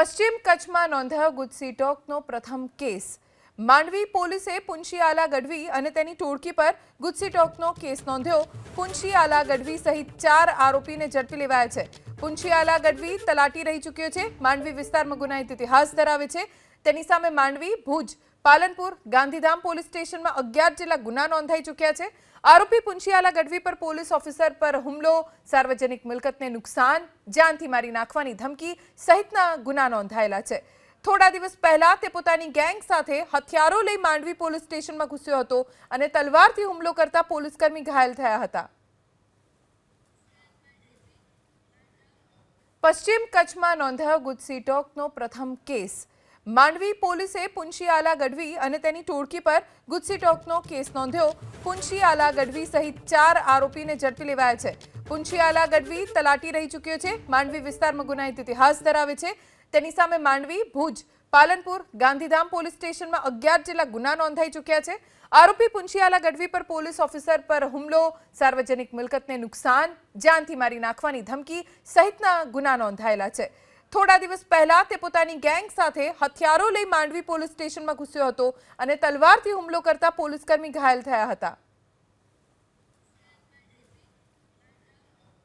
પશ્ચિમ કચ્છમાં નોંધાયો ગુજસી ટોકનો પ્રથમ કેસ। માંડવી પોલીસે પુંછીઆલા ગઢવી અને તેની ટોળકી પર ગુજસી ટોકનો કેસ નોંધ્યો। પુંછીઆલા ગઢવી સહિત 4 આરોપીને ઝડપી લેવાયા છે। પુંછીઆલા ગઢવી તલાટી રહી ચૂક્યો છે। માંડવી વિસ્તારમાં ગુનાહિત ઇતિહાસ ધરાવે છે। તેની સામે માંડવી, ભુજ, પાલનપુર, ગાંધીધામ પોલીસ સ્ટેશનમાં 11 જેટલા ગુના નોંધાઈ ચૂક્યા છે। આરોપી પુંછીઆલા ગઢવી પર પોલીસ ઓફિસર પર હુમલો, સાર્વજનિક મિલકતને નુકસાન, જાનથી મારી નાખવાની ધમકી સહિતના ગુના નોંધાયેલા છે। થોડા દિવસ પહેલા તે પોતાની ગેંગ સાથે હથિયારો લઈ માંડવી પોલીસ સ્ટેશનમાં ઘૂસ્યો હતો અને તલવારથી હુમલો કરતા પોલીસકર્મી ઘાયલ થયા હતા। પશ્ચિમ કચ્છમાં નોંધાયો ગુજસી ટોકનો પ્રથમ કેસ। માંડવી પોલીસે પુંછીઆલા ગઢવી અને તેની ટોળકી પર ગુજસી ટોકનો કેસ નોંધ્યો। પુંછીઆલા ગઢવી સહિત 4 આરોપીને ઝડપી લેવાયા છે। પુંછીઆલા ગઢવી તલાટી રહી ચૂક્યો છે। માંડવી વિસ્તારમાં ગુનાહિત ઇતિહાસ ધરાવે છે। તેની સામે માંડવી, ભુજ, પાલનપુર, ગાંધીધામ પોલીસ સ્ટેશનમાં 11 જેટલા ગુના નોંધાઈ ચૂક્યા છે। આરોપી પુંછીઆલા ગઢવી પર પોલીસ ઓફિસર પર હુમલો, સાર્વજનિક મિલકતને નુકસાન, જાનથી મારી નાખવાની ધમકી સહિતના ગુના નોંધાયેલા છે। થોડા દિવસ પહેલા તે પોતાની ગેંગ સાથે હથિયારો લઈ માંડવી પોલીસ સ્ટેશનમાં ઘૂસ્યો હતો અને તલવારથી હુમલો કરતા પોલીસકર્મી ઘાયલ થયા હતા।